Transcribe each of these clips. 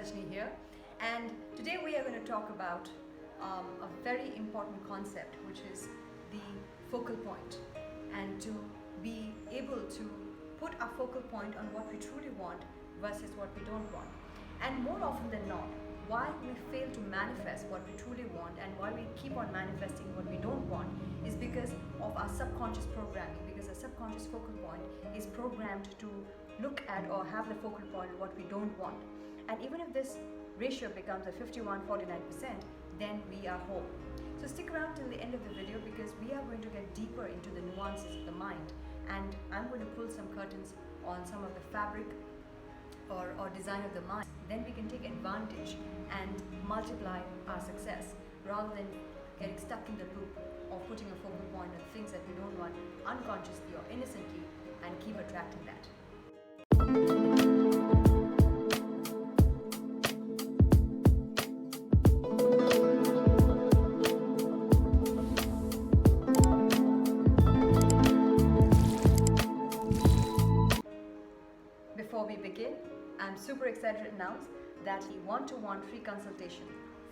Sajni here, and today we are going to talk about a very important concept, which is the focal point, and to be able to put our focal point on what we truly want versus what we don't want. And more often than not, why we fail to manifest what we truly want and why we keep on manifesting what we don't want is because of our subconscious programming, because our subconscious focal point is programmed to look at or have the focal point of what we don't want. And even if this ratio becomes a 51-49%, then we are whole. So stick around till the end of the video, because we are going to get deeper into the nuances of the mind, and I'm going to pull some curtains on some of the fabric or design of the mind. Then we can take advantage and multiply our success rather than getting stuck in the loop of putting a focal point on things that we don't want unconsciously or innocently and keep attracting that. Before we begin, I'm super excited to announce that the one-to-one free consultation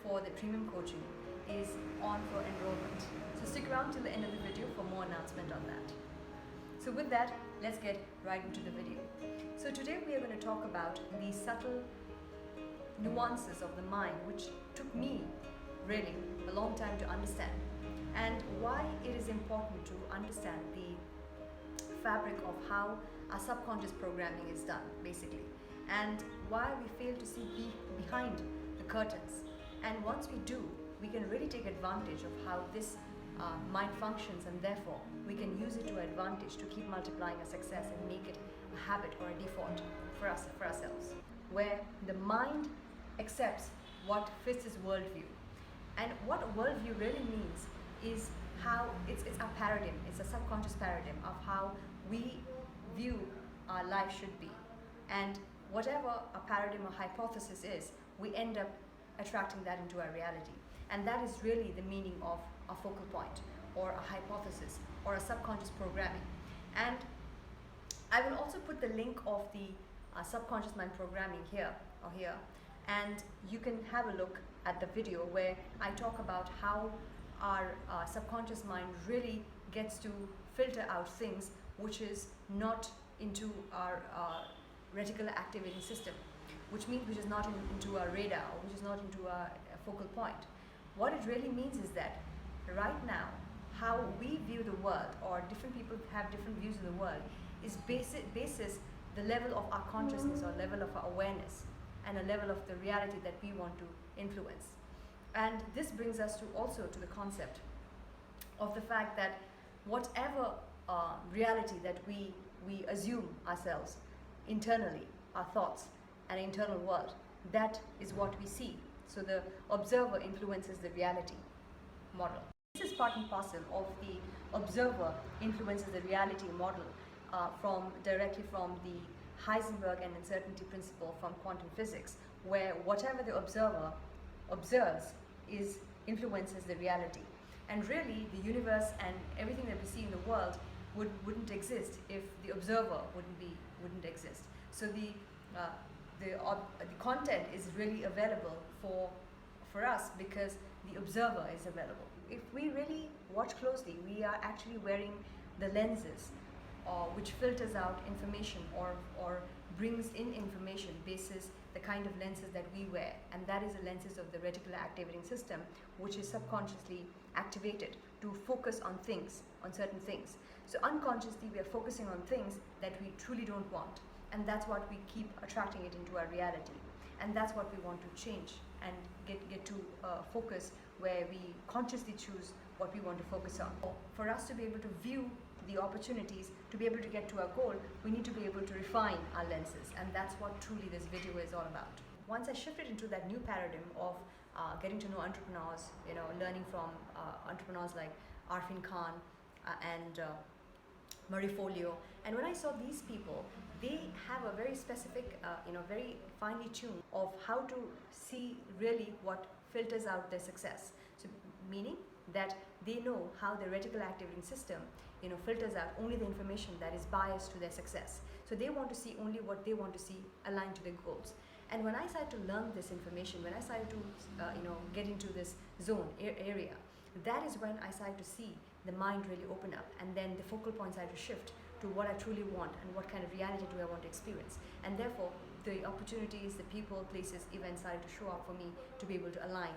for the premium coaching is on for enrollment. So stick around till the end of the video for more announcement on that. So with that, let's get right into the video. So today we are going to talk about the subtle nuances of the mind, which took me really a long time to understand, and why it is important to understand the fabric of how our subconscious programming is done, basically, and why we fail to see behind the curtains. And once we do, we can really take advantage of how this mind functions, and therefore we can use it to our advantage to keep multiplying our success and make it a habit or a default for ourselves, where the mind accepts what fits its worldview. And what a worldview really means is how it's a paradigm, it's a subconscious paradigm of how we view our life should be. And whatever a paradigm or hypothesis is, we end up attracting that into our reality. And that is really the meaning of a focal point or a hypothesis or a subconscious programming. And I will also put the link of the subconscious mind programming here or here, and you can have a look at the video where I talk about how our subconscious mind really gets to filter out things which is not into our reticular activating system, which means which is not into our radar, or which is not into our focal point. What it really means is that right now, how we view the world, or different people have different views of the world, is basis the level of our consciousness or level of our awareness and a level of the reality that we want to influence. And this brings us to also to the concept of the fact that whatever reality that we assume ourselves internally, our thoughts and internal world, that is what we see. So the observer influences the reality model. This is part and parcel of the observer influences the reality model directly from the Heisenberg and uncertainty principle from quantum physics, where whatever the observer observes influences the reality. And really, the universe and everything that we see in the world wouldn't exist if the observer wouldn't exist. So the content is really available for us because the observer is available. If we really watch closely, we are actually wearing the lenses which filters out information or brings in information basis the kind of lenses that we wear, and that is the lenses of the reticular activating system, which is subconsciously activated to focus on things, on certain things. So unconsciously we are focusing on things that we truly don't want, and that's what we keep attracting it into our reality, and that's what we want to change and get to focus where we consciously choose what we want to focus on. For us to be able to view the opportunities, to be able to get to our goal, we need to be able to refine our lenses, and that's what truly this video is all about. Once I shifted into that new paradigm of getting to know entrepreneurs, learning from entrepreneurs like Arfin Khan and Marie Forleo, and when I saw these people, they have a very specific, very finely tuned of how to see really what filters out their success. So meaning that they know how the reticular activating system filters out only the information that is biased to their success. So they want to see only what they want to see aligned to their goals. And when I started to learn this information, when I started to get into this zone area, that is when I started to see the mind really open up, and then the focal point started to shift to what I truly want and what kind of reality do I want to experience. And therefore, the opportunities, the people, places, events started to show up for me to be able to align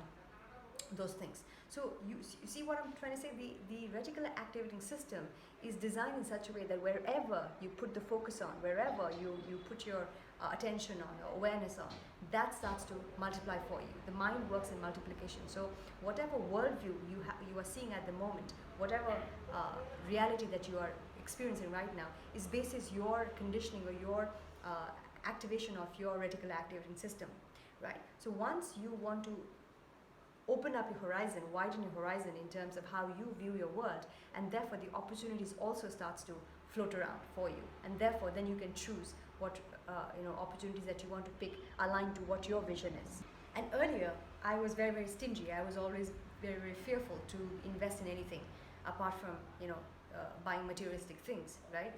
those things. So you see what I'm trying to say? The reticular activating system is designed in such a way that wherever you put the focus on, wherever you put your attention on, or awareness on, that starts to multiply for you. The mind works in multiplication. So whatever worldview you are seeing at the moment, whatever reality that you are experiencing right now, is basis your conditioning or your activation of your reticular activating system, right? So once you want to open up your horizon, widen your horizon in terms of how you view your world, and therefore the opportunities also starts to float around for you, and therefore then you can choose what opportunities that you want to pick aligned to what your vision is. And earlier I was very, very stingy. I was always very, very fearful to invest in anything apart from buying materialistic things, right?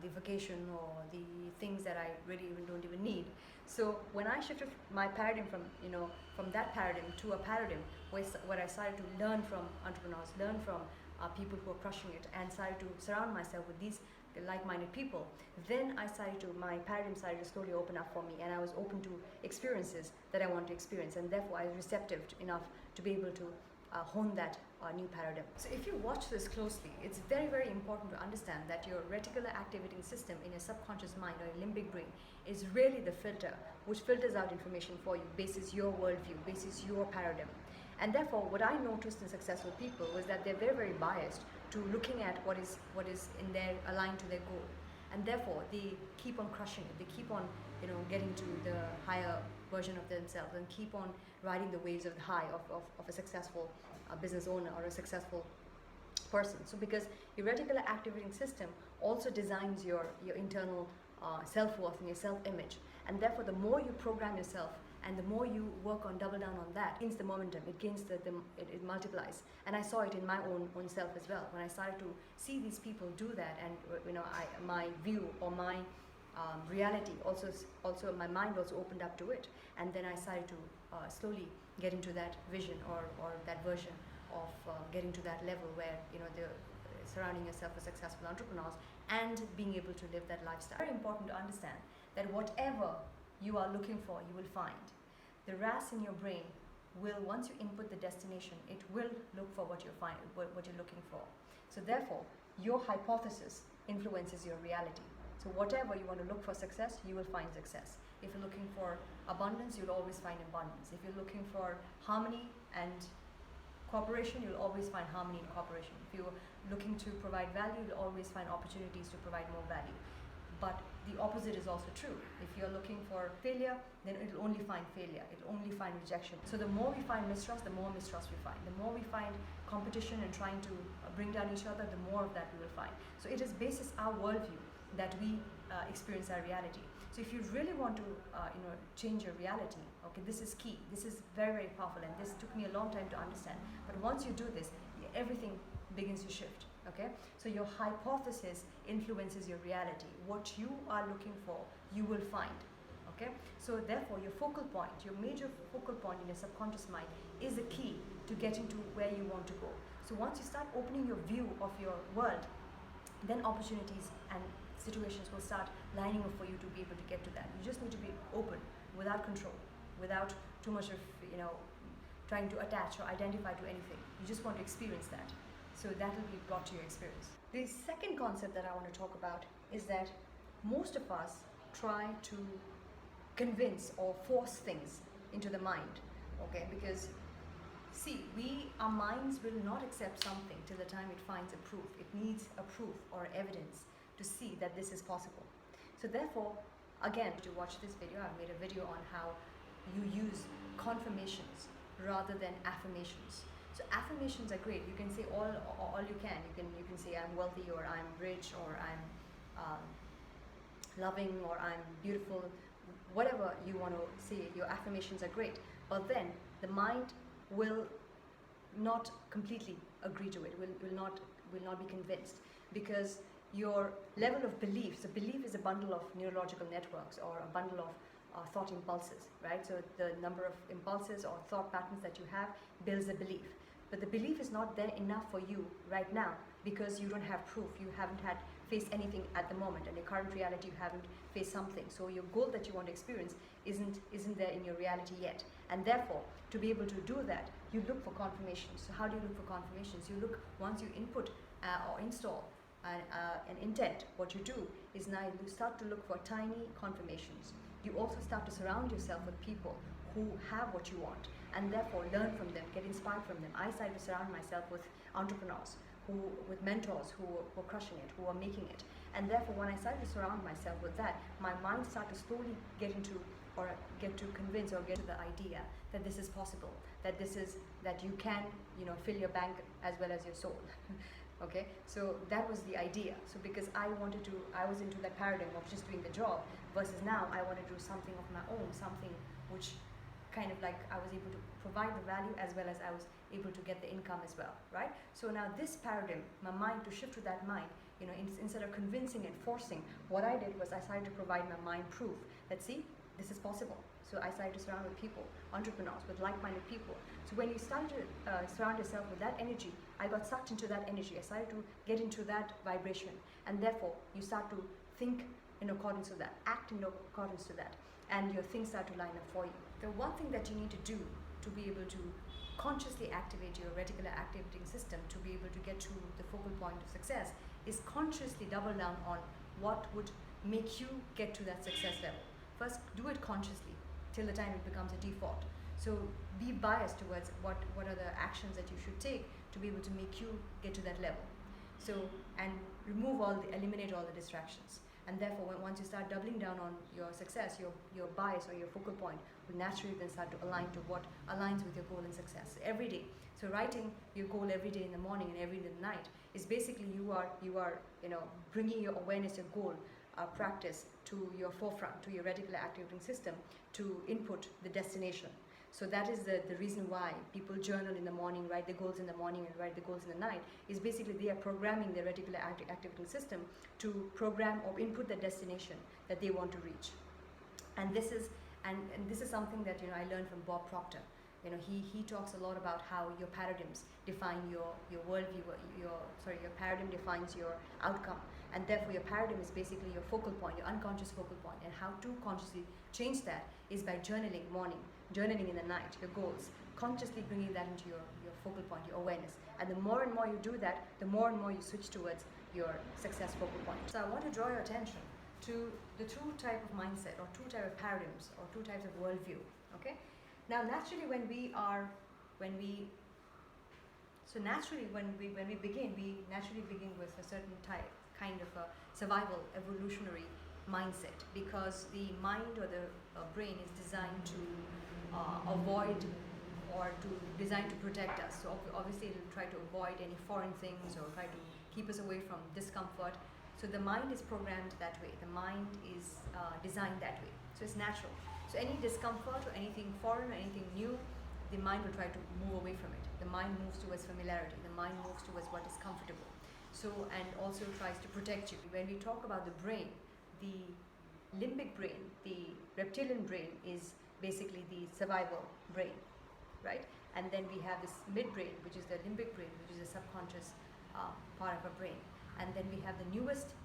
The vacation or the things that I really don't even need. So when I shifted my paradigm from that paradigm to a paradigm where I started to learn from entrepreneurs, learn from people who are crushing it, and started to surround myself with these like-minded people, then my paradigm started to slowly open up for me, and I was open to experiences that I want to experience, and therefore I was receptive enough to be able to hone that new paradigm. So if you watch this closely, it's very, very important to understand that your reticular activating system in your subconscious mind or your limbic brain is really the filter which filters out information for you, basis your worldview, basis your paradigm. And therefore, what I noticed in successful people was that they're very, very biased to looking at what is in their aligned to their goal, and therefore they keep on crushing it. They keep on getting to the higher version of themselves and keep on riding the waves of the high of a successful business owner or a successful person. So because your reticular activating system also designs your internal self-worth and your self-image, and therefore the more you program yourself and the more you work on, double down on that, it gains the momentum, it gains it multiplies. And I saw it in my own self as well. When I started to see these people do that, and my view or my reality also my mind also opened up to it, and then I started to slowly get into that vision or that version of getting to that level where surrounding yourself with successful entrepreneurs and being able to live that lifestyle. Very important to understand that whatever you are looking for, you will find. The RAS in your brain will, once you input the destination, it will look for what you're looking for. So therefore, your hypothesis influences your reality. So whatever you want to look for success, you will find success. If you're looking for abundance, you'll always find abundance. If you're looking for harmony and cooperation, you'll always find harmony and cooperation. If you're looking to provide value, you'll always find opportunities to provide more value. But the opposite is also true. If you're looking for failure, then it'll only find failure. It'll only find rejection. So the more we find mistrust, the more mistrust we find. The more we find competition and trying to bring down each other, the more of that we will find. So it is basis our worldview that we experience our reality. So if you really want to change your reality, okay, this is key. This is very, very powerful, and this took me a long time to understand. But once you do this, everything begins to shift. Okay, so your hypothesis influences your reality. What you are looking for, you will find. Okay, so therefore your focal point, your major focal point in your subconscious mind is the key to getting to where you want to go. So once you start opening your view of your world, then opportunities and situations will start lining up for you to be able to get to that. You just need to be open, without control, without too much of trying to attach or identify to anything. You just want to experience that. So that will be brought to your experience. The second concept that I want to talk about is that most of us try to convince or force things into the mind, okay? Because see, our minds will not accept something till the time it finds a proof. It needs a proof or evidence to see that this is possible. So therefore, again, to watch this video, I've made a video on how you use confirmations rather than affirmations. So affirmations are great. You can say all you can. You can say I'm wealthy, or I'm rich, or I'm loving, or I'm beautiful. Whatever you want to say, your affirmations are great. But then the mind will not completely agree to it. Will not be convinced, because your level of belief. So belief is a bundle of neurological networks, or a bundle of thought impulses, right? So the number of impulses or thought patterns that you have builds a belief. But the belief is not there enough for you right now because you don't have proof. You haven't had faced anything at the moment, and in your current reality you haven't faced something. So your goal that you want to experience isn't there in your reality yet. And therefore, to be able to do that, you look for confirmations. So how do you look for confirmations? You look, once you input or install an intent, what you do is now you start to look for tiny confirmations. You also start to surround yourself with people who have what you want, and therefore learn from them, get inspired from them. I started to surround myself with entrepreneurs, with mentors who were crushing it, who are making it. And therefore, when I started to surround myself with that, my mind started to slowly get to convince or get to the idea that this is possible, that you can, fill your bank as well as your soul. Okay, so that was the idea. So because I was into that paradigm of just doing the job, versus now I want to do something of my own, something which kind of like I was able to provide the value as well as I was able to get the income as well, right? So now this paradigm, my mind, to shift to that mind, instead of convincing and forcing, what I did was I started to provide my mind proof that, see, this is possible. So I started to surround with people, entrepreneurs, with like-minded people. So when you start to surround yourself with that energy, I got sucked into that energy. I started to get into that vibration, and therefore you start to think in accordance to that, act in accordance to that, and your things start to line up for you. The one thing that you need to do to be able to consciously activate your reticular activating system, to be able to get to the focal point of success, is consciously double down on what would make you get to that success level. First, do it consciously till the time it becomes a default. So be biased towards what are the actions that you should take to be able to make you get to that level. So, and eliminate all the distractions. And therefore, once you start doubling down on your success, your bias or your focal point will naturally then start to align to what aligns with your goal and success every day. So writing your goal every day in the morning and every day in the night is basically you are bringing your awareness, your goal practice to your forefront, to your reticular activating system, to input the destination. So that is the reason why people journal in the morning, write the goals in the morning and write the goals in the night, is basically they are programming their reticular activating system to program or input the destination that they want to reach. And this is something that I learned from Bob Proctor. He talks a lot about how your paradigms define your worldview. Your paradigm defines your outcome, and therefore your paradigm is basically your focal point, your unconscious focal point. And how to consciously change that is by journaling morning, journaling in the night, your goals, consciously bringing that into your focal point, your awareness. And the more and more you do that, the more and more you switch towards your success focal point. So I want to draw your attention to the two type of mindset, or two type of paradigms, or two types of worldview. Okay. Now, naturally, when we begin, we naturally begin with a certain kind of a survival, evolutionary mindset, because the mind or the brain is designed to avoid or designed to protect us. So obviously, it will try to avoid any foreign things or try to keep us away from discomfort. So the mind is programmed that way. The mind is designed that way. So it's natural. So any discomfort or anything foreign or anything new, the mind will try to move away from it. The mind moves towards familiarity. The mind moves towards what is comfortable. So, and also tries to protect you. When we talk about the brain, the limbic brain, the reptilian brain, is basically the survival brain, right? And then we have this midbrain, which is the limbic brain, which is the subconscious part of our brain. And then we have the newest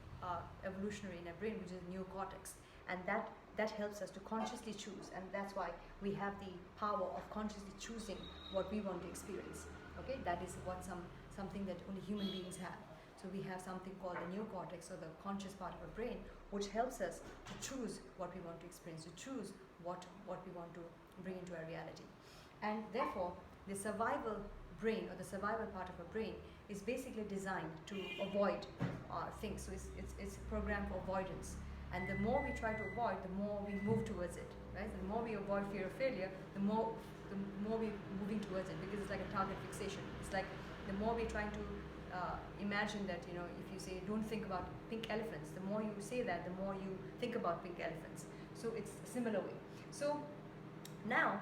evolutionary in our brain, which is the neocortex. And that helps us to consciously choose, and that's why we have the power of consciously choosing what we want to experience. Okay, that is something that only human beings have. So we have something called the neocortex, or the conscious part of our brain, which helps us to choose what we want to experience, to choose what we want to bring into our reality. And therefore, the survival brain, or the survival part of our brain, is basically designed to avoid things. So it's programmed for avoidance. And the more we try to avoid, the more we move towards it, right? The more we avoid fear of failure, the more we're moving towards it, because it's like a target fixation. It's like the more we're trying to imagine that, if you say, don't think about pink elephants, the more you say that, the more you think about pink elephants. So it's a similar way. So now,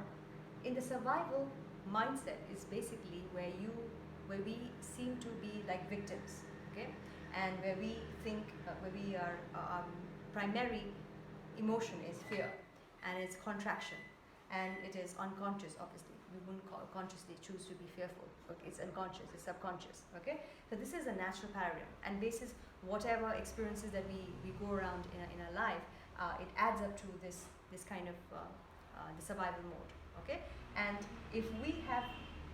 in the survival mindset is basically where we seem to be like victims, okay? And where we think, where we are, primary emotion is fear. and it's contraction, and it is unconscious. Obviously, we wouldn't consciously choose to be fearful. Okay, it's unconscious, it's subconscious. Okay, so this is a natural paradigm, and basis whatever experiences that we go around in our life, it adds up to this kind of the survival mode. Okay, and if we have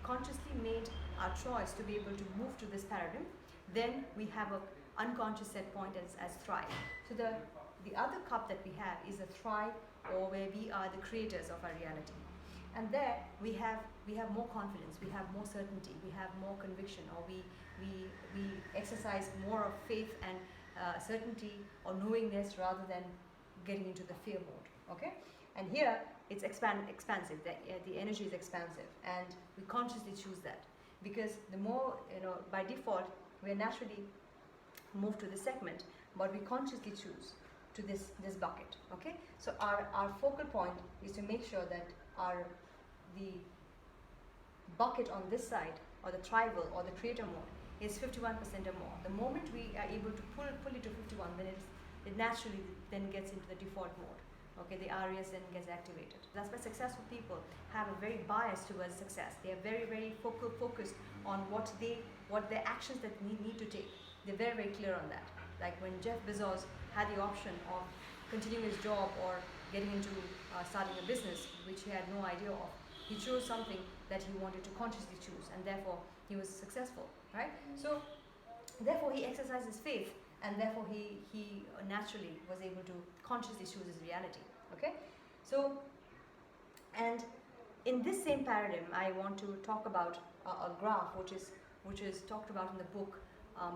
consciously made our choice to be able to move to this paradigm, then we have a unconscious set point as thrive. So the other cup that we have is a thrive, or where we are the creators of our reality. And there we have more confidence, we have more certainty, we have more conviction, or we exercise more of faith and certainty or knowingness rather than getting into the fear mode. Okay, and here it's expansive. The energy is expansive, and we consciously choose that, because the more, by default we are naturally moved to this segment, but we consciously choose to this bucket. Okay, so our focal point is to make sure that the bucket on this side, or the tribal or the creator mode, is 51% or more. The moment we are able to pull it to 51, then it naturally then gets into the default mode. Okay, the RES then gets activated. That's why successful people have a very bias towards success. They are very, very focused on what their actions that need to take. They're very, very clear on that. Like when Jeff Bezos had the option of continuing his job or getting into starting a business, which he had no idea of, he chose something that he wanted to consciously choose, and therefore he was successful, right? So therefore he exercised his faith, and therefore he naturally was able to consciously choose his reality. Okay, so, and in this same paradigm, I want to talk about a graph which is talked about in the book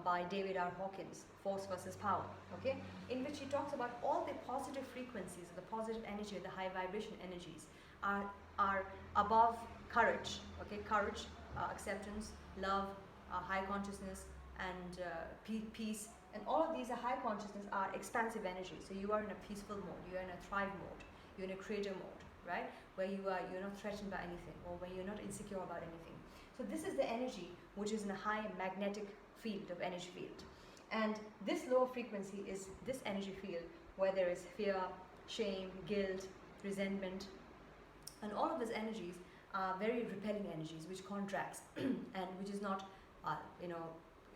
by David R. Hawkins, Force versus Power. Okay, in which he talks about all the positive frequencies, the positive energy, the high vibration energies are above courage. Okay, courage, acceptance, love, high consciousness, and peace. And all of these are high consciousness, are expansive energy. So you are in a peaceful mode, you are in a thrive mode, you're in a creator mode, right? Where you're not threatened by anything, or where you're not insecure about anything. So this is the energy which is in a high magnetic field of energy field. And this lower frequency is this energy field where there is fear, shame, guilt, resentment, and all of these energies are very repelling energies which contracts and which is not,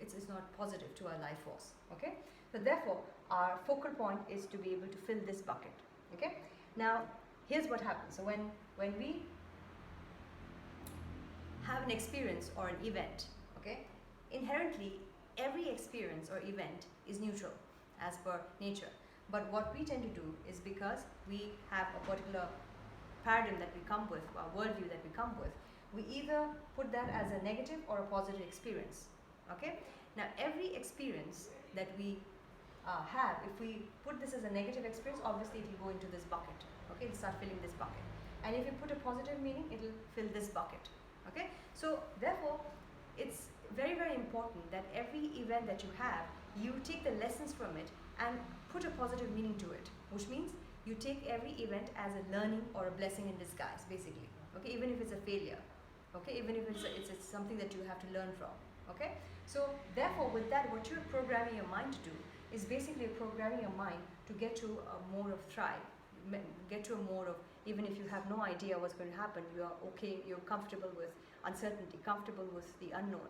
it's not positive to our life force. Okay, so therefore our focal point is to be able to fill this bucket. Okay, now here's what happens. So when we have an experience or an event, okay, inherently every experience or event is neutral as per nature. But what we tend to do is, because we have a particular paradigm that we come with, a worldview that we come with, we either put that as a negative or a positive experience. Okay, now every experience that we have, if we put this as a negative experience, obviously it will go into this bucket. Okay, it'll start filling this bucket. And if you put a positive meaning, it will fill this bucket. Okay, so therefore it's very, very important that every event that you have, you take the lessons from it and put a positive meaning to it, which means you take every event as a learning or a blessing in disguise, basically. Okay, even if it's a failure. Okay, even if it's something that you have to learn from. Okay, so therefore with that, what you're programming your mind to do is basically programming your mind to get to a mode of thrive, get to a mode of, even if you have no idea what's going to happen, you are okay, you're comfortable with uncertainty, comfortable with the unknown,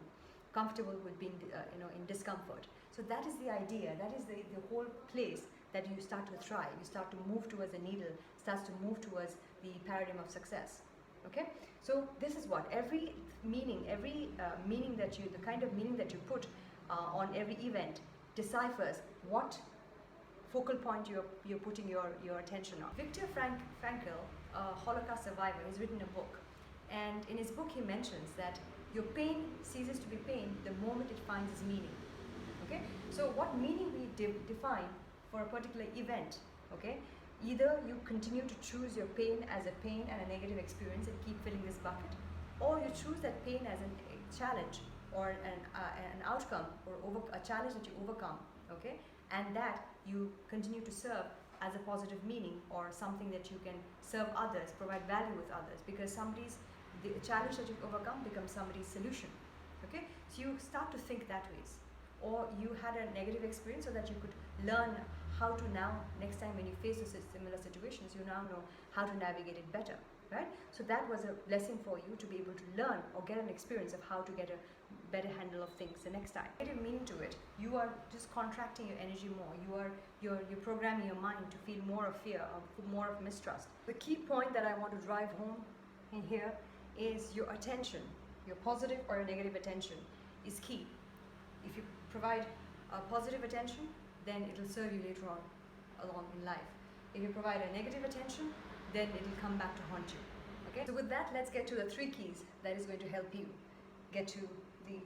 comfortable with being in discomfort. So that is the idea, that is the whole place that you start to thrive, you start to move towards the needle, starts to move towards the paradigm of success. Okay, so this is what every meaning, the kind of meaning that you put on every event deciphers what focal point you're putting your attention on. Viktor Frankl, a Holocaust survivor, has written a book, and in his book he mentions that your pain ceases to be pain the moment it finds its meaning. Okay, so what meaning we define for a particular event, okay, either you continue to choose your pain as a pain and a negative experience and keep filling this bucket, or you choose that pain as a challenge or an outcome, or a challenge that you overcome, okay, and that you continue to serve as a positive meaning, or something that you can serve others, provide value with others, because the challenge that you overcome becomes somebody's solution. Okay, so you start to think that ways. Or you had a negative experience so that you could learn how to now, next time when you face similar situations, you now know how to navigate it better, right? So that was a blessing for you to be able to learn or get an experience of how to get a better handle of things the next time. Negative meaning to it, you are just contracting your energy more. You're programming your mind to feel more of fear or more of mistrust. The key point that I want to drive home in here is your attention. Your positive or your negative attention is key. If you provide a positive attention, then it will serve you later on along in life. If you provide a negative attention, then it will come back to haunt you. Okay? So with that, let's get to the 3 keys that is going to help you get to the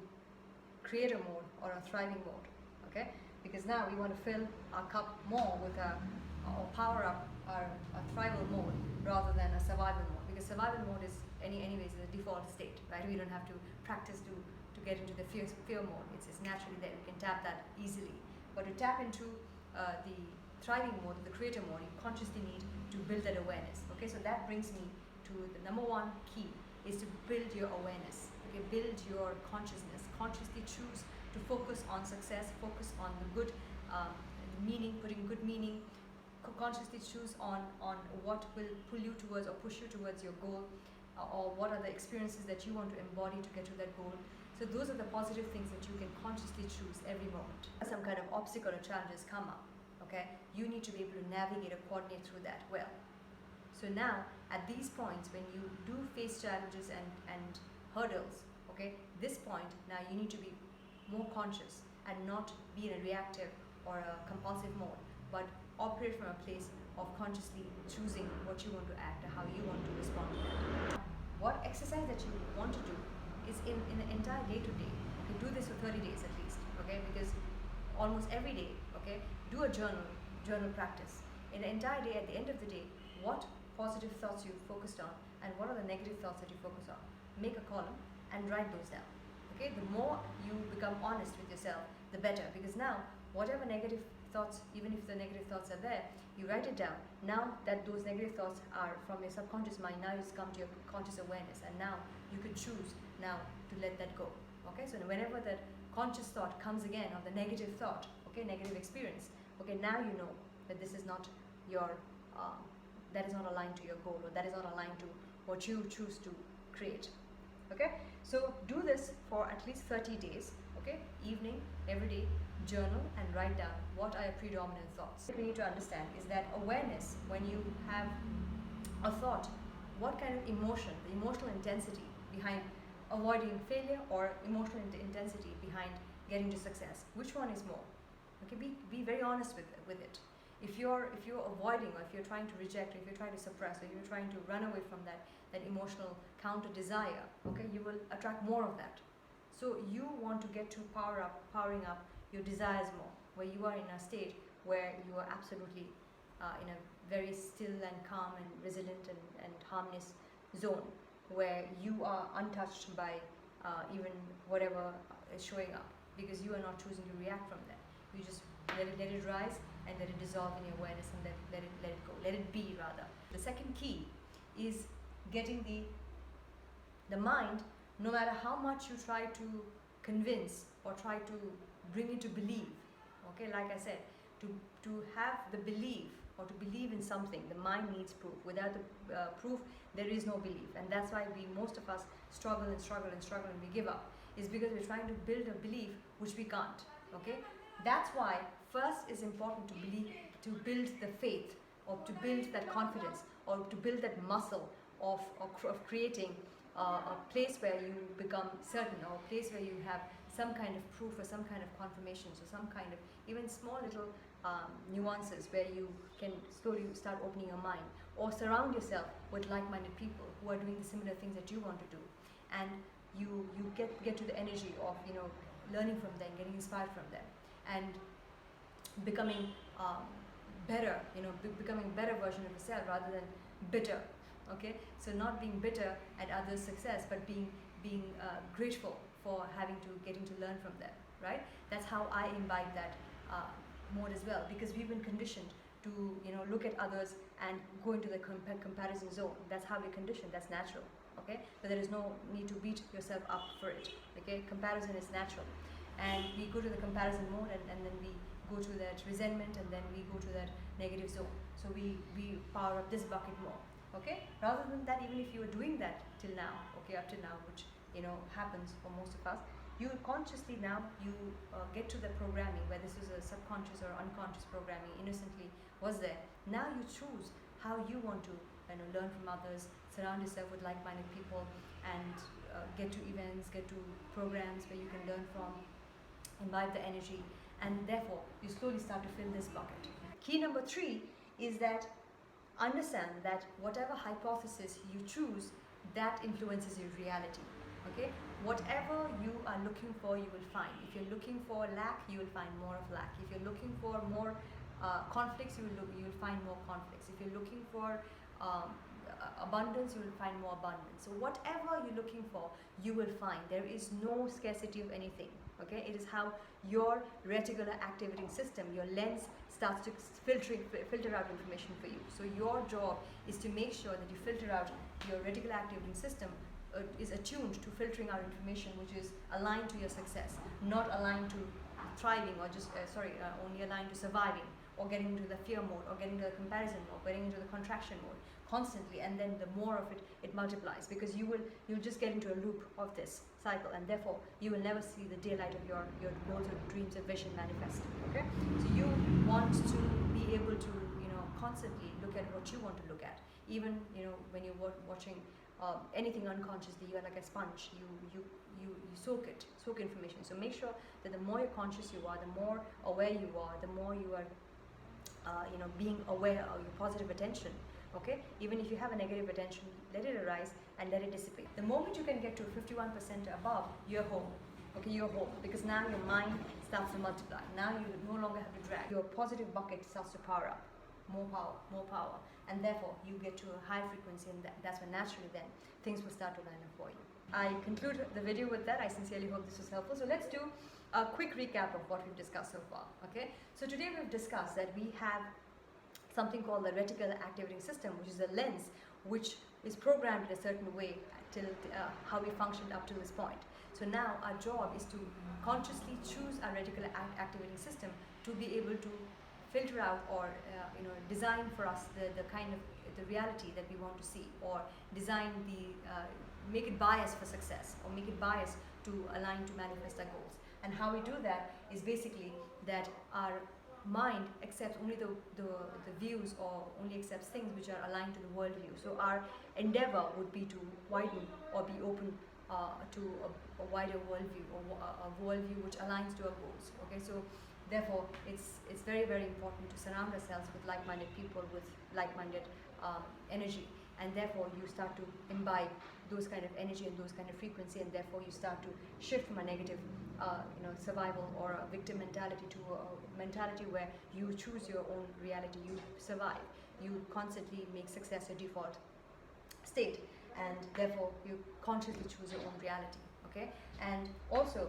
creator mode or a thriving mode. Okay? Because now we want to fill our cup more with or power up our thrival mode rather than a survival mode. Because survival mode is anyways the default state, right? We don't have to practice to get into the fear mode. It's naturally there. We can tap that easily. But to tap into the thriving mode, the creator mode, you consciously need to build that awareness. Okay, so that brings me to the number 1 key is to build your awareness. Okay, build your consciousness. Consciously choose to focus on success, focus on the good meaning, putting good meaning. Consciously choose on what will pull you towards or push you towards your goal, or what are the experiences that you want to embody to get to that goal. So those are the positive things that you can consciously choose every moment. Some kind of obstacle or challenges come up, okay? You need to be able to navigate or coordinate through that well. So now, at these points, when you do face challenges and hurdles, okay, this point, now you need to be more conscious and not be in a reactive or a compulsive mode, but operate from a place of consciously choosing what you want to act or how you want to respond to that. What exercise that you want to do is in an entire day-to-day. Okay, do this for 30 days at least, okay? Because almost every day, okay, do a journal practice. In the entire day, at the end of the day, what positive thoughts you focused on and what are the negative thoughts that you focus on. Make a column and write those down. Okay, the more you become honest with yourself, the better. Because now, whatever negative thoughts, even if the negative thoughts are there, you write it down. Now that those negative thoughts are from your subconscious mind, now it's come to your conscious awareness, and now you can choose now to let that go. Okay, so whenever that conscious thought comes again, or the negative thought, okay, negative experience, okay, now you know that this is not your, that is not aligned to your goal, or that is not aligned to what you choose to create. Okay, so do this for at least 30 days. Okay, evening, every day, journal and write down what are your predominant thoughts. What we need to understand is that awareness, when you have a thought, what kind of emotion, the emotional intensity behind avoiding failure or emotional intensity behind getting to success, which one is more? Okay, be very honest with it. If you're avoiding, or if you're trying to reject, or if you're trying to suppress, or you're trying to run away from that emotional counter desire, okay, you will attract more of that. So you want to get to powering up your desires more, where you are in a state where you are absolutely in a very still and calm and resilient and harmonious zone, where you are untouched by even whatever is showing up, because you are not choosing to react from that. You just let it rise and let it dissolve in your awareness, and let it go, let it be rather. The second key is getting the mind, no matter how much you try to convince or try to bring it to believe, okay, like I said, to have the belief or to believe in something, the mind needs proof. Without the proof, there is no belief, and that's why most of us struggle and we give up, is because we're trying to build a belief which we can't. Okay, that's why first is important to believe, to build the faith, or to build that confidence, or to build that muscle of creating a place where you become certain, or a place where you have some kind of proof or some kind of confirmations, or some kind of even small little nuances where you can slowly start opening your mind, or surround yourself with like-minded people who are doing the similar things that you want to do, and you get to the energy of learning from them, getting inspired from them, and becoming better, becoming a better version of yourself rather than bitter. Okay, so not being bitter at others' success, but being grateful for getting to learn from them. Right? That's how I imbibe that mode as well, because we've been conditioned to look at others and go into the comparison zone. That's how we're conditioned. That's natural. Okay, but there is no need to beat yourself up for it. Okay, comparison is natural, and we go to the comparison mode, and then we go to that resentment, and then we go to that negative zone. So we power up this bucket more. Okay, rather than that, even if you are doing that till now, okay, up till now, which happens for most of us, you consciously now get to the programming where this is a subconscious or unconscious programming innocently was there. Now you choose how you want to learn from others, surround yourself with like-minded people, and get to events, get to programs where you can learn from, imbibe the energy, and therefore you slowly start to fill this bucket. Key number 3 is that understand that whatever hypothesis you choose, that influences your reality. Okay, whatever you are looking for, you will find. If you're looking for lack, you will find more of lack. If you're looking for more conflicts, you will find more conflicts. If you're looking for abundance, you will find more abundance. So whatever you're looking for, you will find. There is no scarcity of anything. Okay, it is how your reticular activating system, your lens, starts to filter out information for you. So your job is to make sure that you filter out your reticular activating system is attuned to filtering out information which is aligned to your success, not aligned to thriving, or just only aligned to surviving, or getting into the fear mode, or getting into the comparison mode, getting into the contraction mode constantly. And then the more of it multiplies, because you'll just get into a loop of this cycle, and therefore you will never see the daylight of your goals or dreams or vision manifest. Okay, so you want to be able to constantly look at what you want to look at. Even when you're watching anything unconsciously, you are like a sponge. You soak information. So make sure that the more you're conscious you are, the more aware you are, the more you are being aware of your positive attention. Okay, even if you have a negative attention, let it arise and let it dissipate. The moment you can get to 51% above, you're home. Okay, you're home, because now your mind starts to multiply. Now you no longer have to drag. Your positive bucket starts to power up. More power, and therefore you get to a high frequency, and that's when naturally then things will start to line up for you. I conclude the video with that. I sincerely hope this was helpful. So let's do a quick recap of what we've discussed so far. Okay, so today we've discussed that we have something called the reticular activating system, which is a lens which is programmed in a certain way till how we functioned up to this point. So now our job is to consciously choose our reticular activating system to be able to filter out or design for us the kind of the reality that we want to see, or design make it biased for success, or make it biased to align to manifest our goals. And how we do that is basically that our mind accepts only the views, or only accepts things which are aligned to the worldview. So our endeavor would be to widen or be open to a wider worldview, or a worldview which aligns to our goals. Okay, so therefore it's very, very important to surround ourselves with like-minded people, with like-minded energy, and therefore you start to imbibe those kind of energy and those kind of frequency, and therefore you start to shift from a negative survival or a victim mentality to a mentality where you choose your own reality, you survive, you constantly make success your default state, and therefore you consciously choose your own reality. Okay, and also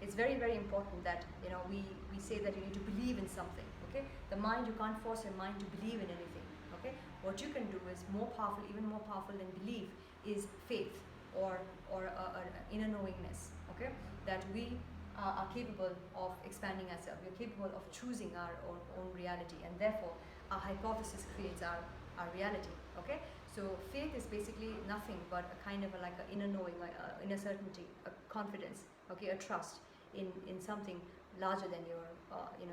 it's very, very important that we say that you need to believe in something. Okay, the mind, you can't force your mind to believe in anything. Okay, what you can do is more powerful, even more powerful than belief, is faith, or an inner knowingness. Okay, that we are capable of expanding ourselves. We're capable of choosing our own reality, and therefore our hypothesis creates our reality. Okay, so faith is basically nothing but a kind of like an inner knowing, inner certainty, a confidence. Okay, a trust in something larger than your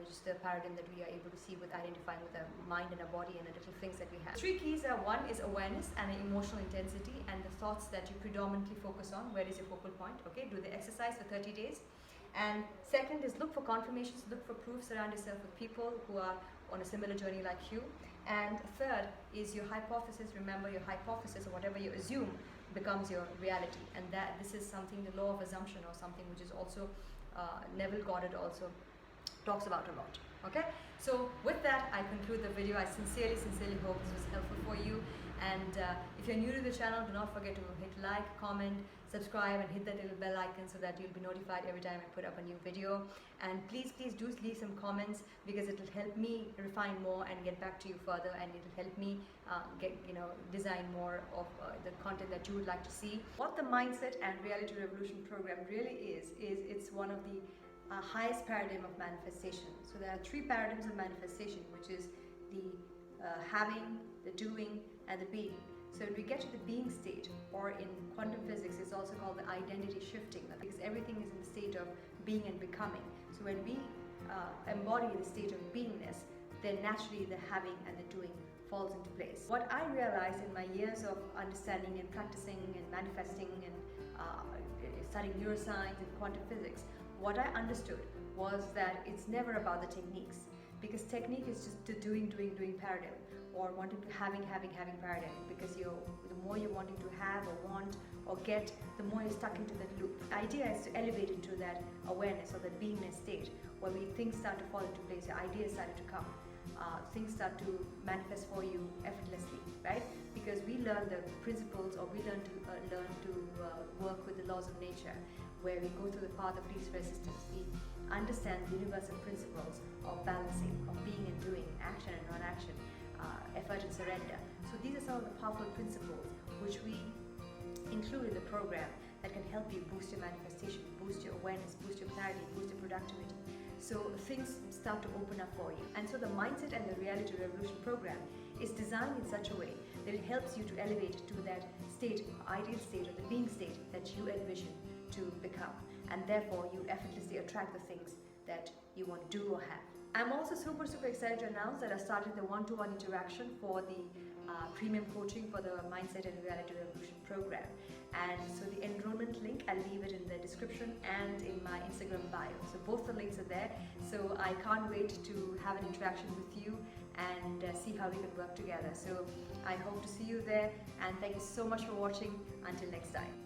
just the paradigm that we are able to see with identifying with our mind and our body and the little things that we have. 3 keys are: 1 is awareness and emotional intensity, and the thoughts that you predominantly focus on. Where is your focal point? Okay, do the exercise for 30 days. And second is look for confirmations, look for proof, surround yourself with people who are on a similar journey like you. And third is your hypothesis. Remember, your hypothesis, or whatever you assume, becomes your reality, and that this is something, the law of assumption, or something which is also Neville Goddard also talks about a lot. Okay, so with that I conclude the video. I sincerely hope this was helpful for you, and if you're new to the channel, do not forget to hit like, comment, subscribe, and hit that little bell icon so that you'll be notified every time I put up a new video. And please do leave some comments, because it will help me refine more and get back to you further, and it will help me design more of the content that you would like to see. What the Mindset and Reality Revolution program really is it's one of the highest paradigm of manifestation. So there are three paradigms of manifestation, which is the having, the doing, and the being. So when we get to the being state, or in quantum physics it's also called the identity shifting, because everything is in the state of being and becoming. So when we embody the state of beingness, then naturally the having and the doing falls into place. What I realized in my years of understanding and practicing and manifesting and studying neuroscience and quantum physics, what I understood was that it's never about the techniques, because technique is just the doing paradigm, or wanting to having paradigm, because the more you're wanting to have or want or get, the more you're stuck into that loop. The idea is to elevate into that awareness or that beingness state, where things start to fall into place, your ideas started to come, things start to manifest for you effortlessly, right? Because we learn the principles, or we learn to work with the laws of nature, where we go through the path of least resistance. We understand the universal principles of balancing, of being and doing, action and non-action, effort and surrender. So these are some of the powerful principles which we include in the program that can help you boost your manifestation, boost your awareness, boost your clarity, boost your productivity. So things start to open up for you. And so the Mindset and the Reality Revolution program is designed in such a way that it helps you to elevate to that state, ideal state, or the being state that you envision to become. And therefore you effortlessly attract the things that you want to do or have. I'm also super excited to announce that I started the one-to-one interaction for the premium coaching for the Mindset and Reality Revolution program. And so the enrollment link, I'll leave it in the description and in my Instagram bio. So both the links are there. So I can't wait to have an interaction with you and see how we can work together. So I hope to see you there, and thank you so much for watching. Until next time.